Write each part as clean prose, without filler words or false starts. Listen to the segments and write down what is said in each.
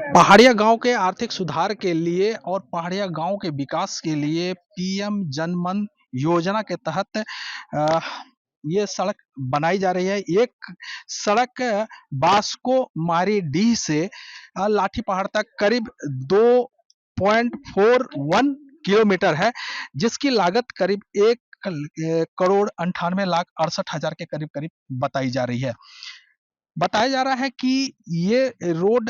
पहाड़िया गांव के आर्थिक सुधार के लिए और पहाड़िया गांव के विकास के लिए पीएम जनमन योजना के तहत ये सड़क बनाई जा रही है। एक सड़क बास्को मारीडीह से लाठी पहाड़ तक करीब 2.41 किलोमीटर है, जिसकी लागत करीब 1 करोड़ 98 लाख 68 हजार के करीब करीब बताई जा रही है। बताया जा रहा है कि ये रोड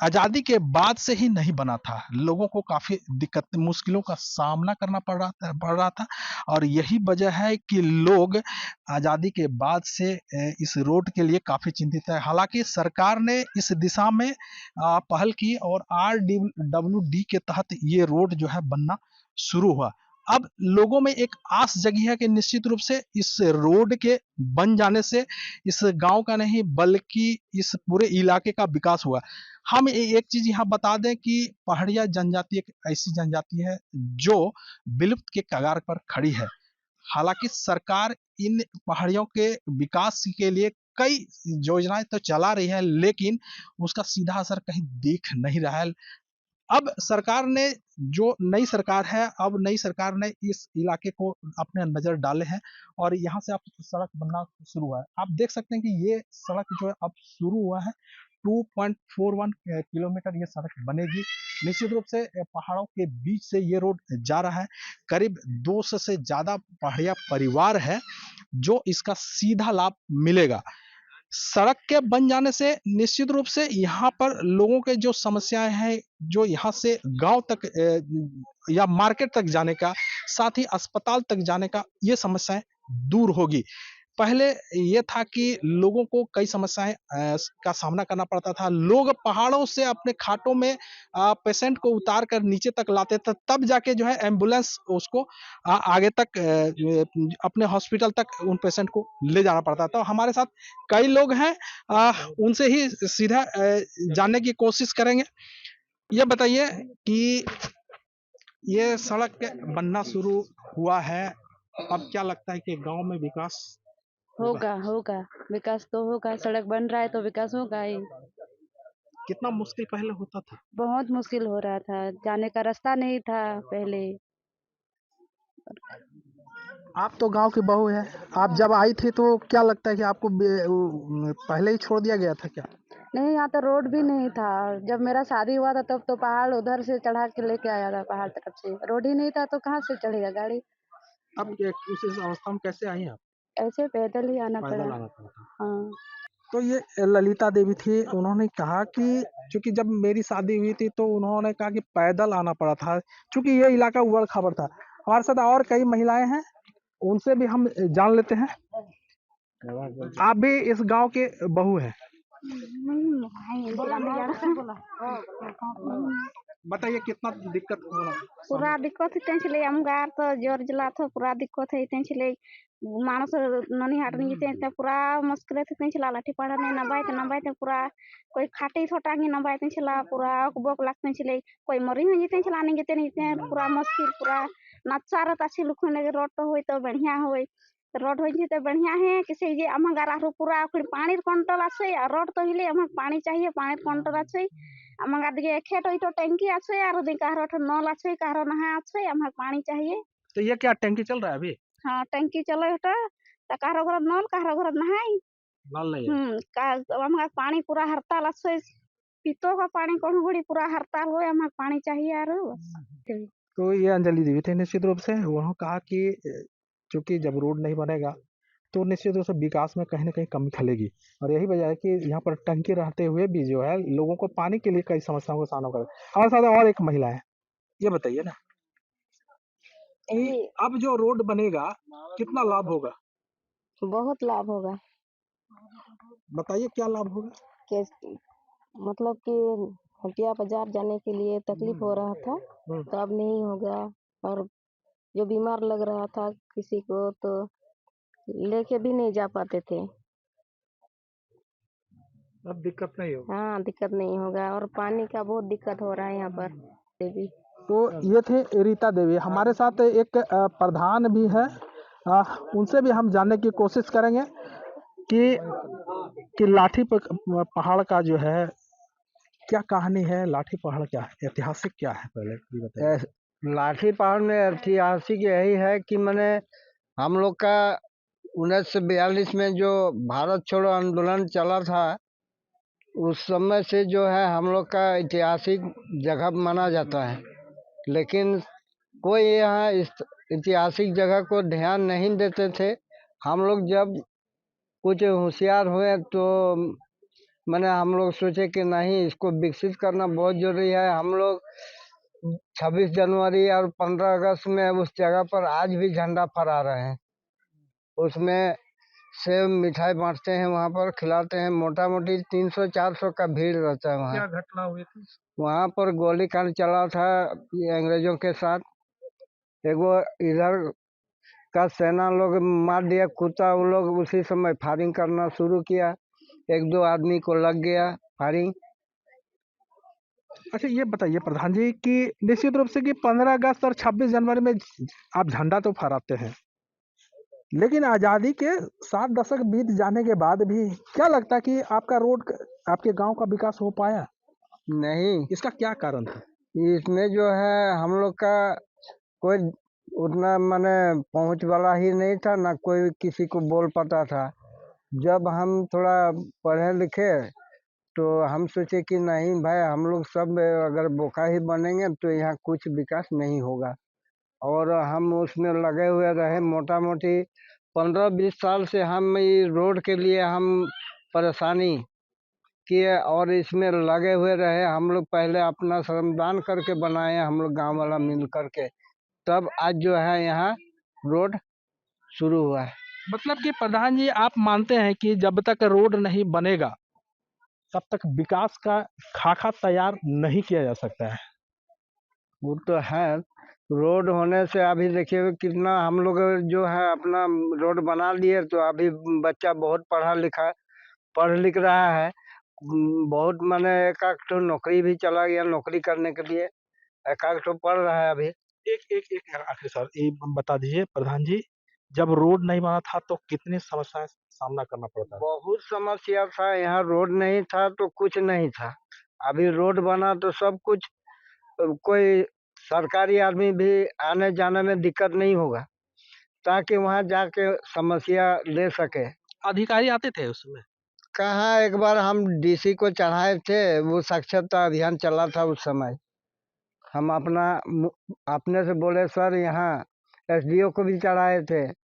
आजादी के बाद से ही नहीं बना था। लोगों को काफी दिक्कत मुश्किलों का सामना करना पड़ रहा था और यही वजह है कि लोग आजादी के बाद से इस रोड के लिए काफी चिंतित है। हालांकि सरकार ने इस दिशा में पहल की और RWD के तहत ये रोड जो है बनना शुरू हुआ। अब लोगों में एक आस जगी है कि निश्चित रूप से इस रोड के बन जाने से इस गांव का नहीं बल्कि इस पूरे इलाके का विकास हुआ। हम एक चीज यहाँ बता दें कि पहाड़िया जनजाति एक ऐसी जनजाति है जो विलुप्त के कगार पर खड़ी है। हालांकि सरकार इन पहाड़ियों के विकास के लिए कई योजनाएं तो चला रही है, लेकिन उसका सीधा असर कहीं दिख नहीं रहा है। अब सरकार ने जो नई सरकार है, अब नई सरकार ने इस इलाके को अपने नजर डाले हैं और यहाँ से अब सड़क बनना शुरू हुआ है। आप देख सकते हैं कि ये सड़क जो है अब शुरू हुआ है। 2.41 किलोमीटर ये सड़क बनेगी। निश्चित रूप से पहाड़ों के बीच से ये रोड जा रहा है। करीब 200 से ज्यादा पहाड़िया परिवार है जो इसका सीधा लाभ मिलेगा। सड़क के बन जाने से निश्चित रूप से यहाँ पर लोगों के जो समस्याएं हैं, जो यहाँ से गांव तक या मार्केट तक जाने का, साथ ही अस्पताल तक जाने का, ये समस्याएं दूर होगी। पहले ये था कि लोगों को कई समस्याएं का सामना करना पड़ता था। लोग पहाड़ों से अपने खाटों में पेशेंट को उतार कर नीचे तक लाते थे, तब जाके जो है एम्बुलेंस उसको आगे तक अपने हॉस्पिटल तक उन पेशेंट को ले जाना पड़ता था। हमारे साथ कई लोग हैं, उनसे ही सीधा जानने की कोशिश करेंगे। ये बताइए कि ये सड़क बनना शुरू हुआ है, अब क्या लगता है कि गांव में विकास होगा? होगा विकास तो होगा। सड़क बन रहा है तो विकास होगा ही। कितना मुश्किल पहले होता था? बहुत मुश्किल हो रहा था, जाने का रास्ता नहीं था पहले। आप तो गांव की बहू है, आप जब आई थी तो क्या लगता है कि आपको पहले ही छोड़ दिया गया था क्या? नहीं, यहाँ तो रोड भी नहीं था। जब मेरा शादी हुआ था तब तो पहाड़ उधर से चढ़ा के लेके आया था, पहाड़ तरफ से रोड ही नहीं था तो कहाँ से चढ़ेगा गाड़ी। अब उस अवस्था में कैसे आई आप? ऐसे पैदल ही आना पड़ा। पैदल आना पड़ा था। हाँ। तो ये ललिता देवी थी, उन्होंने कहा कि चूंकि जब मेरी शादी हुई थी तो उन्होंने कहा कि पैदल आना पड़ा था, चूंकि ये इलाका उबड़ खाबड़ था। हमारे साथ और कई महिलाएं हैं, उनसे भी हम जान लेते हैं। आप भी इस गांव के बहू हैं, बताइए कितना दिक्कत हो रहा है? पूरा दिक्कत है चले अमगार तो जोर जला था, पूरा दिक्कत है चले मानस ननी हाट नहीं ते पूरा मुश्किल है चला लाठी पड़ा नहीं नबाई ते पूरा कोई खाटी छोटा की नबाई ते चला पूरा बोक लगते चले कोई मरी हो जीते चला नहीं जीते पूरा मुश्किल पूरा नचारत अच्छी लुखने रोड तो हो तो बढ़िया हो रोड हो तो बढ़िया है किसी ये अमगार आरो पूरा पानी कंट्रोल आछे रोड तो हिले अमक पानी चाहिए पानी कंट्रोल आछे अमगार दिके खेत तो टंकी आछे और दिका नल आछे कारो नहा आछे अमक पानी चाहिए। तो ये क्या टंकी चल रहा है अभी? हाँ टंकी चलो हटा तो कारो घर नल कारो घर नहाई नल नहीं है। का अमक पानी पूरा हड़ताल आछे पीतो का पानी कौन घड़ी पूरा हड़ताल हो अमक पानी चाहिए आरो बस। तो ये अंजलि देवी थे। निश्चित रूप से उन्होंने कहा कि चूंकि जब रोड नहीं बनेगा तो निश्चित रूप से विकास में कहीं ना कहीं कमी खलेगी और यही वजह है कि यहाँ पर टंकी रहते हुए भी जो है लोगों को पानी के लिए कई समस्याओं का सामना कर। हमारे साथ और एक महिला है, ये बताइए ना कि अब जो रोड बनेगा कितना लाभ होगा? बहुत लाभ होगा। बताइए क्या लाभ होगा? के मतलब कि हटिया बाजार जाने के लिए तकलीफ हो रहा था तो अब नहीं होगा और जो बीमार लग रहा था किसी को तो लेके भी नहीं जा पाते थे। अब दिक्कत नहीं होगा। हाँ दिक्कत नहीं होगा और पानी का बहुत दिक्कत हो रहा है यहाँ पर देवी। तो ये थे रीता देवी। हमारे साथ एक प्रधान भी है, उनसे भी हम जानने की कोशिश करेंगे कि लाठी पहाड़ का जो है क्या कहानी है? लाठी पहाड़ क्या है, ऐतिहासिक क्या है, पहले ये बताइए। लाठी पहाड़ में ऐतिहासिक यही है कि मैंने हम लोग का 1942 में जो भारत छोड़ो आंदोलन चला था, उस समय से जो है हम लोग का ऐतिहासिक जगह माना जाता है। लेकिन कोई यहाँ इस ऐतिहासिक जगह को ध्यान नहीं देते थे। हम लोग जब कुछ होशियार हुए तो मैंने हम लोग सोचे कि नहीं, इसको विकसित करना बहुत जरूरी है। हम लोग 26 जनवरी और 15 अगस्त में उस जगह पर आज भी झंडा फहरा रहे हैं। उसमें सेब मिठाई बांटते हैं, वहाँ पर खिलाते हैं। मोटा मोटी 300-400 का भीड़ रहता है वहाँ। क्या घटना हुई थी? वहाँ पर गोलीकांड चला था ये अंग्रेजों के साथ। एगो इधर का सेना लोग मार दिया कुत्ता, वो लोग उसी समय फायरिंग करना शुरू किया। 1-2 आदमी को लग गया फायरिंग। अच्छा, ये बताइए प्रधान जी कि निश्चित रूप से कि 15 अगस्त और 26 जनवरी में आप झंडा तो फहराते हैं, लेकिन आज़ादी के 7 दशक बीत जाने के बाद भी क्या लगता है कि आपका रोड, आपके गांव का विकास हो पाया? नहीं, इसका क्या कारण था? इसमें जो है हम लोग का कोई उतना माने पहुंच वाला ही नहीं था, ना कोई किसी को बोल पाता था। जब हम थोड़ा पढ़े लिखे तो हम सोचे कि नहीं भाई, हम लोग सब अगर बोका ही बनेंगे तो यहाँ कुछ विकास नहीं होगा। और हम उसमें लगे हुए रहे। मोटा मोटी 15-20 साल से हम ये रोड के लिए हम परेशानी किए और इसमें लगे हुए रहे। हम लोग पहले अपना श्रमदान करके बनाए, हम लोग गांव वाला मिल करके, तब आज जो है यहाँ रोड शुरू हुआ है। मतलब कि प्रधान जी, आप मानते हैं कि जब तक रोड नहीं बनेगा तब तक विकास का खाका तैयार नहीं किया जा सकता है? वो तो है। रोड होने से अभी देखिए कितना हम लोग जो है अपना रोड बना लिए, तो अभी बच्चा बहुत पढ़ लिख रहा है। बहुत माने एक आध तो नौकरी भी चला गया, नौकरी करने के लिए एक आध तो पढ़ रहा है अभी। एक आखिरी सवाल ये बता दीजिए प्रधान जी, जब रोड नहीं बना था तो कितनी समस्याएं सामना करना पड़ता था? बहुत समस्या था। यहाँ रोड नहीं था तो कुछ नहीं था। अभी रोड बना तो सब कुछ। कोई सरकारी आदमी भी आने जाने में दिक्कत नहीं होगा, ताकि वहाँ जाके समस्या ले सके। अधिकारी आते थे उसमें? कहाँ, एक बार हम डीसी को चढ़ाए थे, वो साक्षरता अभियान चला था उस समय। हम अपने से बोले सर, यहाँ एसडीओ को भी चढ़ाए थे।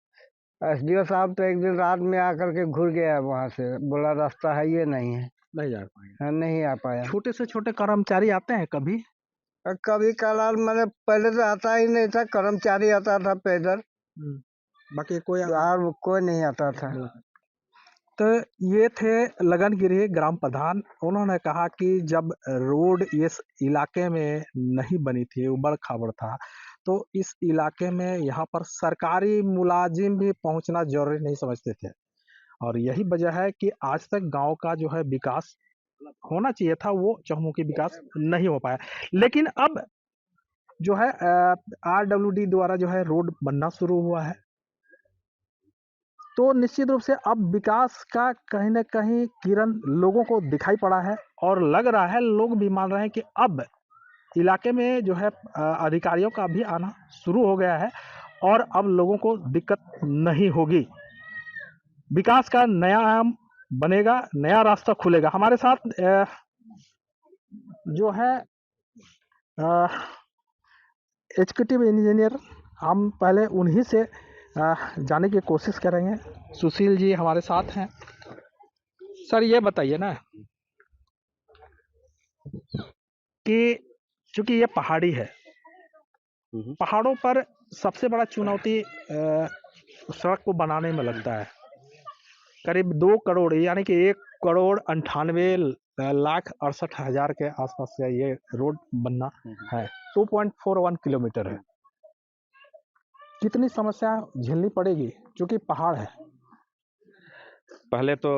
एसडीओ साहब तो एक दिन रात में आकर के घुर गया वहाँ से, बोला रास्ता है ये नहीं है, नहीं जा पाएंगे। हाँ, नहीं आ पाया। छोटे से छोटे कर्मचारी आते हैं कभी? कभी कलाल मैंने पहले तो आता ही नहीं था, कर्मचारी आता था पैदल, बाकी कोई और कोई नहीं आता था। तो ये थे लगनगिरी ग्राम प्रधान। उन्होंने कहा कि जब रोड इस इलाके में नहीं बनी थी, उबड़ खाबड़ था, तो इस इलाके में यहाँ पर सरकारी मुलाजिम भी पहुंचना जरूरी नहीं समझते थे, और यही वजह है कि आज तक गांव का जो है विकास होना चाहिए था, वो चहुमुखी विकास नहीं हो पाया। लेकिन अब जो है RWD द्वारा जो है रोड बनना शुरू हुआ है, तो निश्चित रूप से अब विकास का कहीं न कहीं किरण लोगों को दिखाई पड़ा है, और लग रहा है, लोग भी मान रहे हैं कि अब इलाके में जो है अधिकारियों का भी आना शुरू हो गया है, और अब लोगों को दिक्कत नहीं होगी। विकास का नया आयाम बनेगा, नया रास्ता खुलेगा। हमारे साथ जो है एग्जीक्यूटिव इंजीनियर, हम पहले उन्हीं से जाने की कोशिश करेंगे। सुशील जी हमारे साथ हैं। सर ये बताइए ना कि चूंकि ये पहाड़ी है, पहाड़ों पर सबसे बड़ा चुनौती सड़क को बनाने में लगता है। करीब 2 करोड़ यानी कि 1,98,68,000 के आसपास का ये रोड बनना है। 2.41 किलोमीटर है। कितनी समस्या झेलनी पड़ेगी क्योंकि पहाड़ है? पहले तो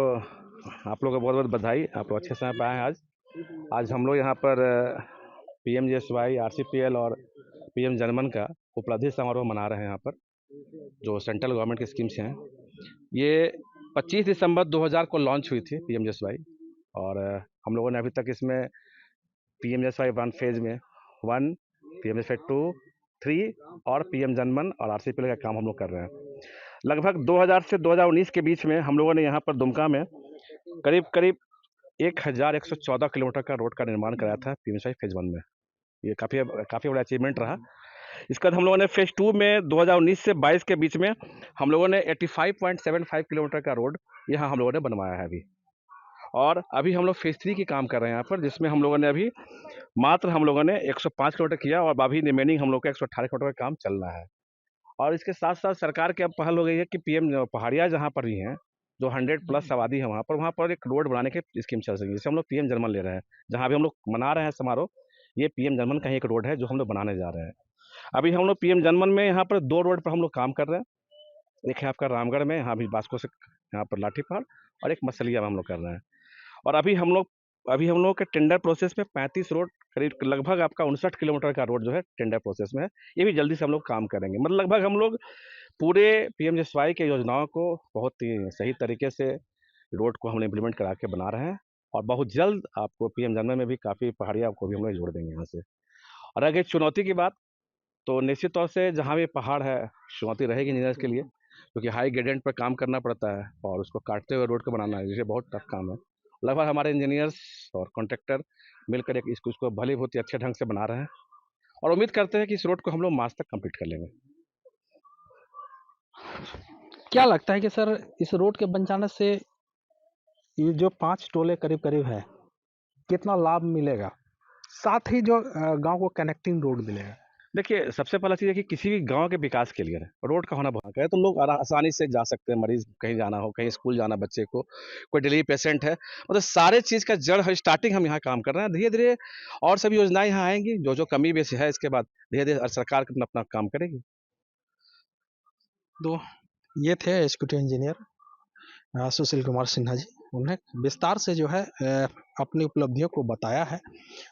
आप लोगों को बहुत बहुत बधाई, आप लोग अच्छे समय पे आए हैं। आज हम लोग यहाँ पर PMGSY, RCPL और PM जनमन का उपलब्धि समारोह मना रहे हैं यहाँ पर, जो सेंट्रल गवर्नमेंट की स्कीम्स हैं। ये 25 दिसंबर 2000 को लॉन्च हुई थी PMGSY, और हम लोगों ने अभी तक इसमें PMJSY 1 फेज में 1, PMJSY 2, 3 और PM जनमन और RCPL का काम हम लोग कर रहे हैं। लगभग 2000 से 2019 के बीच में हम लोगों ने यहाँ पर दुमका में करीब करीब 1114 किलोमीटर का रोड का निर्माण कराया था PMJSY फेज 1 में। ये काफ़ी बड़ा अचीवमेंट रहा। इसके बाद हम लोगों ने फेज 2 में 2019 से 22 के बीच में हम लोगों ने 85.75 किलोमीटर का रोड यहाँ हम लोगों ने बनवाया है अभी। और अभी हम लोग फेज 3 की काम कर रहे हैं यहाँ पर, जिसमें हम लोगों ने अभी मात्र हम लोगों ने 105 किलोमीटर किया और अभी रिमेनिंग हम लोग का 118 किलोमीटर का काम चल रहा है। और इसके साथ साथ सरकार की अब पहल हो गई है कि PM पहाड़िया जहाँ पर भी हैं, जो 100+ आबादी है वहाँ पर एक रोड बनाने की स्कीम चल रही है, जिसे हम लोग PM जनमन ले रहे हैं। जहाँ भी हम लोग मना रहे हैं समारोह, ये PM जनमन का ही एक रोड है जो हम लोग बनाने जा रहे हैं। अभी हम लोग PM जनमन में यहाँ पर 2 रोड पर हम लोग काम कर रहे हैं। एक है आपका रामगढ़ में, यहाँ भी बास्को से यहाँ पर लाठीपहाड़, और एक मसलिया में हम लोग कर रहे हैं। और अभी हम लोग के टेंडर प्रोसेस में 35 रोड, करीब लगभग आपका 59 किलोमीटर का रोड जो है टेंडर प्रोसेस में है। ये भी जल्दी से हम लोग काम करेंगे। मतलब लगभग हम लोग पूरे PMJSY के योजनाओं को बहुत ही सही तरीके से रोड को हम इम्प्लीमेंट करा के बना रहे हैं। और बहुत जल्द आपको PM जनमन में भी काफ़ी पहाड़ियाँ को भी हम लोग जोड़ देंगे यहाँ से। और अगर चुनौती की बात, तो निश्चित तौर से जहाँ भी पहाड़ है, चुनौती रहेगी इंजीनियर्स के लिए, क्योंकि हाई ग्रेडियंट पर काम करना पड़ता है और उसको काटते हुए रोड को बनाना है, जिसे बहुत टफ काम है। लगभग हमारे इंजीनियर्स और कॉन्ट्रैक्टर मिलकर एक इसको भली बहुत ही अच्छे ढंग से बना रहे हैं और उम्मीद करते हैं कि इस रोड को हम लोग मार्च तक कंप्लीट कर लेंगे। क्या लगता है कि सर इस रोड के बन जाने से ये जो 5 टोले करीब करीब है, कितना लाभ मिलेगा, साथ ही जो गांव को कनेक्टिंग रोड मिलेगा? देखिए, सबसे पहला चीज़ है कि किसी भी गांव के विकास के लिए रोड का होना बहुत है, तो लोग आसानी से जा सकते हैं। मरीज कहीं जाना हो, कहीं स्कूल जाना, बच्चे को, कोई डिलीवरी पेशेंट है, मतलब सारे चीज़ का जड़ है। स्टार्टिंग हम यहाँ काम कर रहे हैं, धीरे धीरे और सभी योजनाएं यहाँ आएंगी। जो कमी बेसी है, इसके बाद धीरे धीरे सरकार अपना काम करेगी। तो ये थे एग्जीक्यूटिव इंजीनियर सुशील कुमार सिन्हा जी। उन्हें विस्तार से जो है अपनी उपलब्धियों को बताया है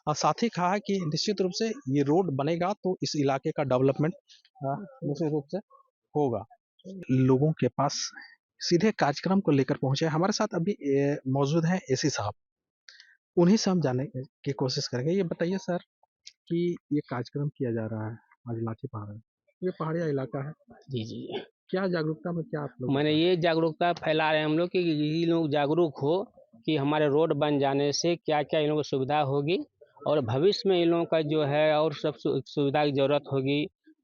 और साथ ही कहा है कि निश्चित रूप से ये रोड बनेगा तो इस इलाके का डेवलपमेंट निश्चित रूप से होगा। लोगों के पास सीधे कार्यक्रम को लेकर पहुंचे। हमारे साथ अभी मौजूद हैं AC साहब, उन्हीं से हम जानने की कोशिश करेंगे। ये बताइए सर कि ये कार्यक्रम किया जा रहा है आज लाठीपहाड़ में, ये पहाड़िया इलाका है, जी जी, क्या जागरूकता में क्या आप लोग मैंने ये जागरूकता फैला रहे हैं हम लोग कि ये लोग जागरूक हो कि हमारे रोड बन जाने से क्या क्या इन लोगों को सुविधा होगी और भविष्य में इन लोगों का जो है और सब सुविधा की ज़रूरत होगी,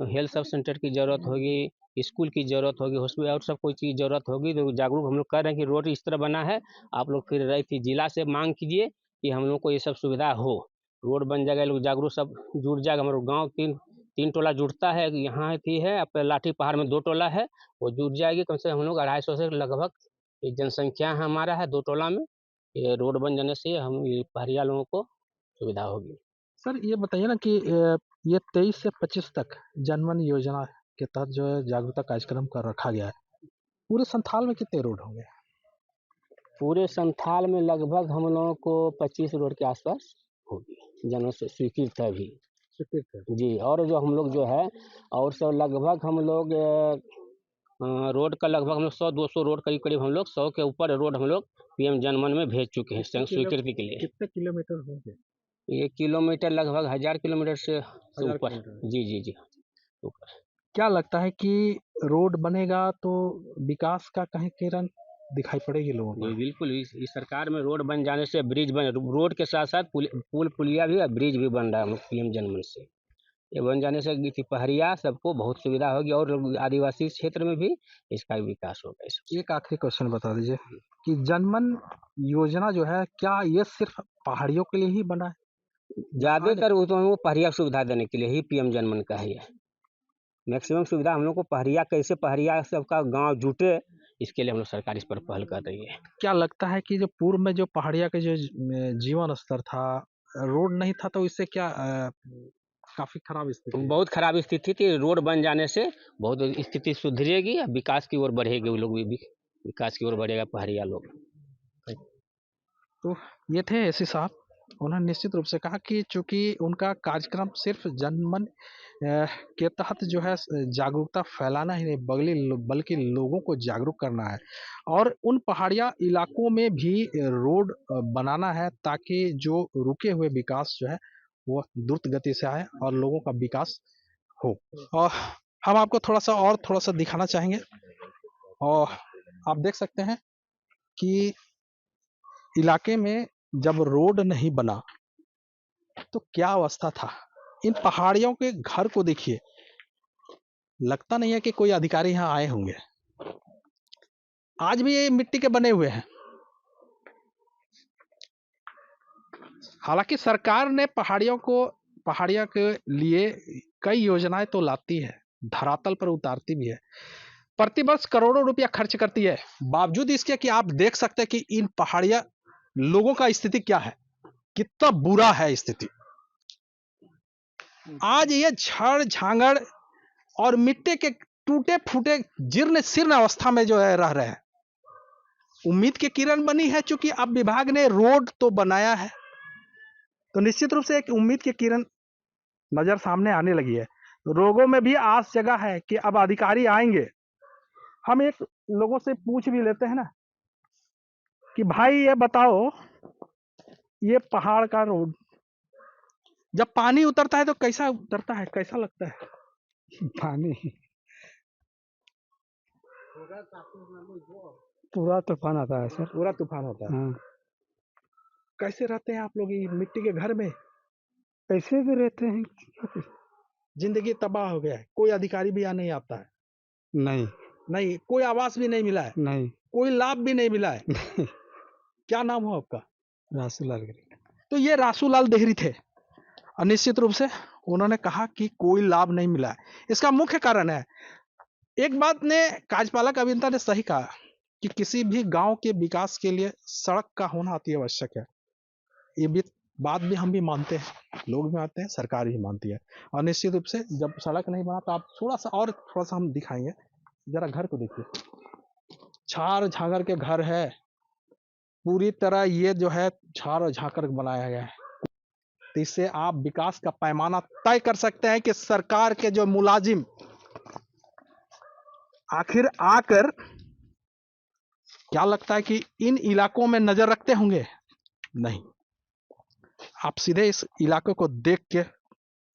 हेल्थ सब सेंटर की ज़रूरत होगी, स्कूल की ज़रूरत होगी, हॉस्पिटल और सब कोई चीज़ ज़रूरत होगी, तो जागरूक हम लोग कर रहे हैं कि रोड इस तरह बना है। आप लोग फिर रही थी जिला से मांग कीजिए कि हम लोग को ये सब सुविधा हो, रोड बन जाएगा, लोग जागरूक सब जुड़ जाएगा। हमारे गाँव 3 टोला जुड़ता है, यहाँ थी है अपने लाठीपहाड़ में 2 टोला है, वो जुट जाएगी। कम से कम हम लोग 250 से लगभग ये जनसंख्या है हमारा है 2 टोला में। ये रोड बन जाने से हम ये पहाड़िया लोगों को सुविधा होगी। सर ये बताइए ना कि ये 23 से 25 तक जनमन योजना के तहत जो है जागरूकता कार्यक्रम कर रखा गया है, पूरे संथाल में कितने रोड होंगे? पूरे संथाल में लगभग हम लोगों को 25 रोड के आसपास होगी, जनों से स्वीकृत है अभी जी। और जो हम लोग जो है और सब लगभग हम लोग रोड का लगभग हम लोग 100-200 रोड करीब हम लोग 100 के ऊपर रोड हम लोग PM जनमन में भेज चुके हैं स्वीकृति के लिए। कितने किलोमीटर होंगे? ये किलोमीटर लगभग 1000 किलोमीटर से ऊपर। जी जी जी, ऊपर। क्या लगता है कि रोड बनेगा तो विकास का कहीं किरण दिखाई पड़ेगी लोगों को? जी बिल्कुल, इस सरकार में रोड बन जाने से ब्रिज बन, रोड के साथ साथ पुल पुलिया भी, ब्रिज भी बन रहा है PM जनमन से। ये बन जाने से पहाड़िया सबको बहुत सुविधा होगी और आदिवासी क्षेत्र में भी इसका विकास होगा। एक आखिरी क्वेश्चन बता दीजिए कि जनमन योजना जो है क्या ये सिर्फ पहाड़ियों के लिए ही बना है? ज्यादातर वो पहाड़िया सुविधा देने के लिए ही PM जनमन का है। मैक्सिमम सुविधा हम लोग को पहाड़िया, कैसे पहाड़िया सबका गांव जुटे, इसके लिए हम लोग सरकार इस पर पहल कर रही है। क्या लगता है कि जो पूर्व में जो पहाड़िया के जो जीवन स्तर था, रोड नहीं था, तो इससे क्या काफी खराब स्थिति, बहुत खराब स्थिति थी। रोड बन जाने से बहुत स्थिति सुधरेगी, विकास की ओर बढ़ेगी, वो लोग भी विकास की ओर बढ़ेगा पहाड़िया लोग। तो ये थे AC साहब उन्होंने निश्चित रूप से कहा कि चूंकि उनका कार्यक्रम सिर्फ जनमन के तहत जो है जागरूकता फैलाना ही नहीं बल्कि लोगों को जागरूक करना है और उन पहाड़िया इलाकों में भी रोड बनाना है ताकि जो रुके हुए विकास जो है वो द्रुत गति से आए और लोगों का विकास हो। और हम आपको थोड़ा सा दिखाना चाहेंगे और आप देख सकते हैं कि इलाके में जब रोड नहीं बना तो क्या अवस्था था। इन पहाड़ियों के घर को देखिए, लगता नहीं है कि कोई अधिकारी यहाँ आए होंगे। आज भी ये मिट्टी के बने हुए हैं। हालांकि सरकार ने पहाड़ियों के लिए कई योजनाएं तो लाती है, धरातल पर उतारती भी है, प्रतिवर्ष करोड़ों रुपया खर्च करती है। बावजूद इसके कि आप देख सकते हैं कि इन पहाड़िया लोगों का स्थिति क्या है, कितना बुरा है स्थिति। आज ये झड़ झांगड़ और मिट्टी के टूटे फूटे जीर्ण शीर्ण अवस्था में जो है रह रहे हैं। उम्मीद की किरण बनी है, चूंकि अब विभाग ने रोड तो बनाया है तो निश्चित रूप से एक उम्मीद की किरण नजर सामने आने लगी है। लोगों में भी आस जगा है कि अब अधिकारी आएंगे। हम एक लोगों से पूछ भी लेते हैं ना कि भाई ये बताओ, ये पहाड़ का रोड जब पानी उतरता है तो कैसा उतरता है, कैसा लगता है? पानी पूरा तूफान आता है सर। पूरा तूफान होता है। हाँ, कैसे रहते हैं आप लोग ये मिट्टी के घर में? ऐसे भी रहते हैं। जिंदगी तबाह हो गया है। कोई अधिकारी भी यहाँ नहीं आता है। नहीं नहीं, कोई आवास भी नहीं मिला है, नहीं कोई लाभ भी नहीं मिला है। क्या नाम हो आपका? रासूलाल। तो ये रासूलाल देहरी थे और निश्चित रूप से उन्होंने कहा कि कोई लाभ नहीं मिला है। इसका मुख्य कारण है, एक बात ने कार्यपालक अभियंता ने सही कहा कि किसी भी गांव के विकास के लिए सड़क का होना अति आवश्यक है। ये भी बात भी हम भी मानते हैं, लोग भी मानते हैं, सरकार भी मानती है। और निश्चित रूप से जब सड़क नहीं बना तो आप थोड़ा सा हम दिखाएंगे। जरा घर को देखिए, झाड़ झांगर के घर है, पूरी तरह ये जो है झाड़ झांकर बनाया गया है। तो इससे आप विकास का पैमाना तय कर सकते हैं कि सरकार के जो मुलाजिम आखिर आकर क्या लगता है कि इन इलाकों में नजर रखते होंगे? नहीं, आप सीधे इस इलाके को देख के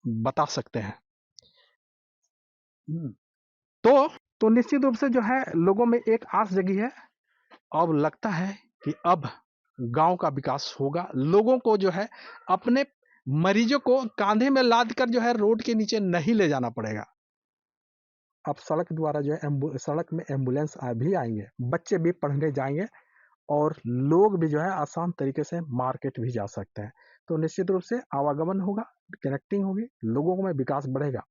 बता सकते हैं। तो निश्चित रूप से जो है लोगों में एक आस जगी है। अब लगता है कि अब गांव का विकास होगा। लोगों को जो है अपने मरीजों को कांधे में लाद कर जो है रोड के नीचे नहीं ले जाना पड़ेगा। अब सड़क द्वारा जो है सड़क में एम्बुलेंस भी आएंगे, बच्चे भी पढ़ने जाएंगे और लोग भी जो है आसान तरीके से मार्केट भी जा सकते हैं। तो निश्चित रूप से आवागमन होगा, कनेक्टिंग होगी, लोगों में विकास बढ़ेगा।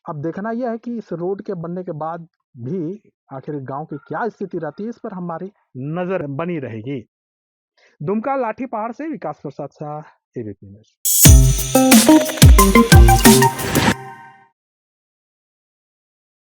अब देखना यह है कि इस रोड के बनने के बाद भी आखिर गांव की क्या स्थिति रहती है, इस पर हमारी नजर बनी रहेगी। दुमका लाठी पहाड़ से विकास प्रसाद शाह, एबीपी न्यूज।